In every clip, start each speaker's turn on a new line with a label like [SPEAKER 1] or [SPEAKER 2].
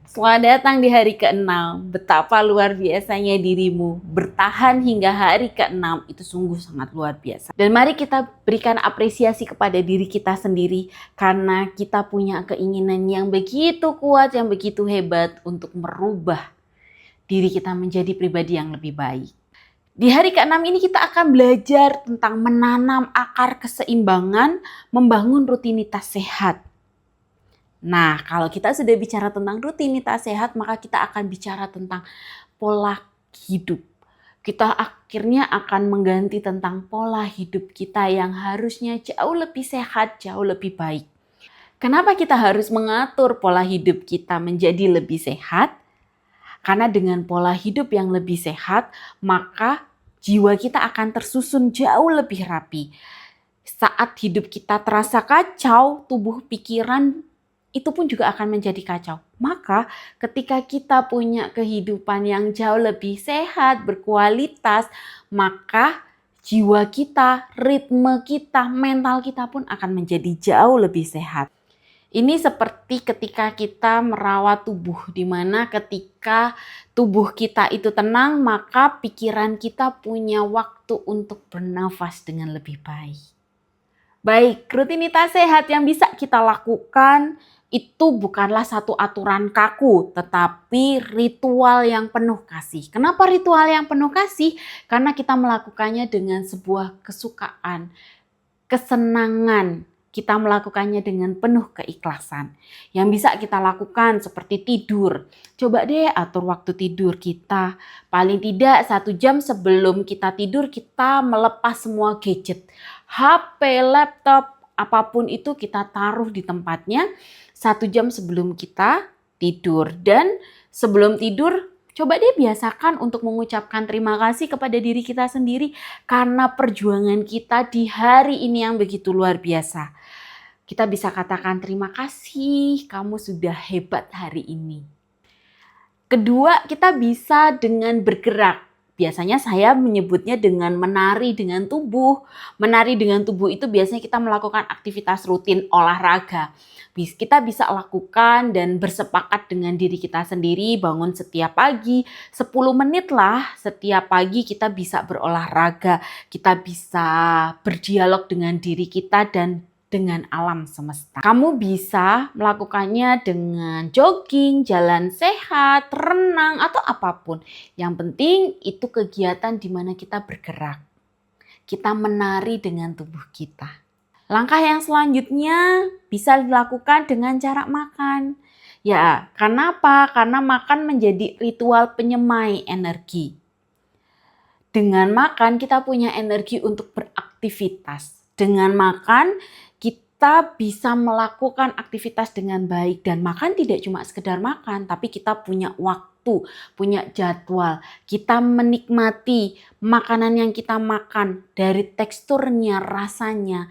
[SPEAKER 1] Selamat datang di hari ke-6. Betapa luar biasanya dirimu. Bertahan hingga hari ke-6 itu sungguh sangat luar biasa. Dan mari kita berikan apresiasi kepada diri kita sendiri karena kita punya keinginan yang begitu kuat, yang begitu hebat untuk merubah diri kita menjadi pribadi yang lebih baik. Di hari ke-6 ini kita akan belajar tentang menanam akar keseimbangan, membangun rutinitas sehat. Nah, kalau kita sudah bicara tentang rutinitas sehat, maka kita akan bicara tentang pola hidup. Kita akhirnya akan mengganti tentang pola hidup kita yang harusnya jauh lebih sehat, jauh lebih baik. Kenapa kita harus mengatur pola hidup kita menjadi lebih sehat? Karena dengan pola hidup yang lebih sehat, maka jiwa kita akan tersusun jauh lebih rapi. Saat hidup kita terasa kacau, tubuh pikiran itu pun juga akan menjadi kacau. Maka ketika kita punya kehidupan yang jauh lebih sehat, berkualitas, maka jiwa kita, ritme kita, mental kita pun akan menjadi jauh lebih sehat. Ini seperti ketika kita merawat tubuh, di mana ketika tubuh kita itu tenang, maka pikiran kita punya waktu untuk bernafas dengan lebih baik. Baik, rutinitas sehat yang bisa kita lakukan itu bukanlah satu aturan kaku, tetapi ritual yang penuh kasih. Kenapa ritual yang penuh kasih? Karena kita melakukannya dengan sebuah kesukaan, kesenangan. Kita melakukannya dengan penuh keikhlasan. Yang bisa kita lakukan seperti tidur. Coba deh atur waktu tidur kita. Paling tidak 1 jam sebelum kita tidur kita melepas semua gadget. HP, laptop, apapun itu kita taruh di tempatnya 1 jam sebelum kita tidur. Dan sebelum tidur, coba deh biasakan untuk mengucapkan terima kasih kepada diri kita sendiri karena perjuangan kita di hari ini yang begitu luar biasa. Kita bisa katakan terima kasih, kamu sudah hebat hari ini. Kedua, kita bisa dengan bergerak. Biasanya saya menyebutnya dengan menari dengan tubuh. Menari dengan tubuh itu biasanya kita melakukan aktivitas rutin olahraga. Kita bisa lakukan dan bersepakat dengan diri kita sendiri, bangun setiap pagi 10 menit lah setiap pagi kita bisa berolahraga. Kita bisa berdialog dengan diri kita dan dengan alam semesta. Kamu bisa melakukannya dengan jogging, jalan sehat, renang, atau apapun. Yang penting itu kegiatan di mana kita bergerak. Kita menari dengan tubuh kita. Langkah yang selanjutnya bisa dilakukan dengan cara makan. Ya, karena apa? Karena makan menjadi ritual penyemai energi. Dengan makan kita punya energi untuk beraktivitas. Dengan makan kita bisa melakukan aktivitas dengan baik. Dan makan tidak cuma sekedar makan, tapi kita punya waktu, punya jadwal. Kita menikmati makanan yang kita makan dari teksturnya, rasanya.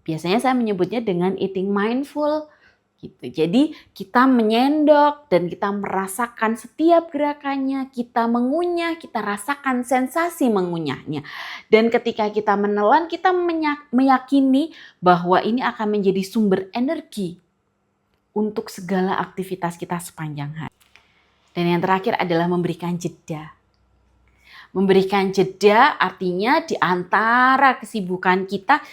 [SPEAKER 1] Biasanya saya menyebutnya dengan eating mindful. Gitu. Jadi kita menyendok dan kita merasakan setiap gerakannya, kita mengunyah, kita rasakan sensasi mengunyahnya. Dan ketika kita menelan, kita meyakini bahwa ini akan menjadi sumber energi untuk segala aktivitas kita sepanjang hari. Dan yang terakhir adalah memberikan jeda. Memberikan jeda artinya di antara kesibukan kita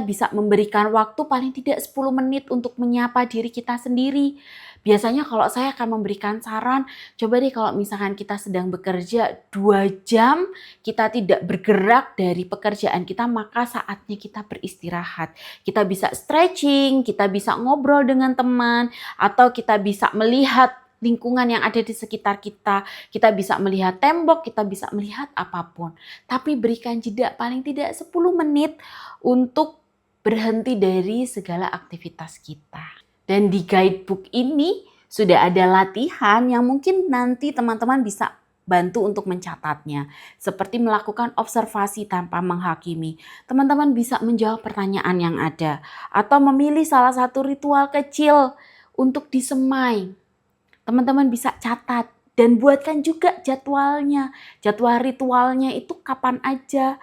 [SPEAKER 1] bisa memberikan waktu paling tidak 10 menit untuk menyapa diri kita sendiri. Biasanya kalau saya akan memberikan saran, coba deh kalau misalkan kita sedang bekerja 2 jam, kita tidak bergerak dari pekerjaan kita, maka saatnya kita beristirahat. Kita bisa stretching, kita bisa ngobrol dengan teman, atau kita bisa melihat lingkungan yang ada di sekitar kita. Kita bisa melihat tembok, kita bisa melihat apapun. Tapi berikan jeda paling tidak 10 menit untuk berhenti dari segala aktivitas kita. Dan di guidebook ini sudah ada latihan yang mungkin nanti teman-teman bisa bantu untuk mencatatnya. Seperti melakukan observasi tanpa menghakimi. Teman-teman bisa menjawab pertanyaan yang ada. Atau memilih salah satu ritual kecil untuk disemai. Teman-teman bisa catat dan buatkan juga jadwalnya. Jadwal ritualnya itu kapan aja,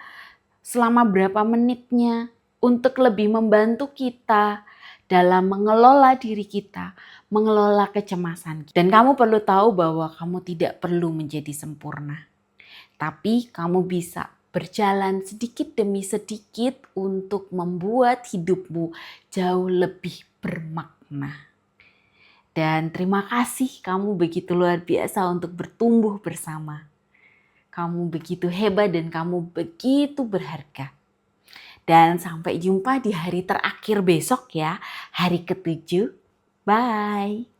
[SPEAKER 1] selama berapa menitnya, untuk lebih membantu kita dalam mengelola diri kita, mengelola kecemasan. Dan kamu perlu tahu bahwa kamu tidak perlu menjadi sempurna. Tapi kamu bisa berjalan sedikit demi sedikit untuk membuat hidupmu jauh lebih bermakna. Dan terima kasih, kamu begitu luar biasa untuk bertumbuh bersama. Kamu begitu hebat dan kamu begitu berharga. Dan sampai jumpa di hari terakhir besok ya, hari ke-7. Bye.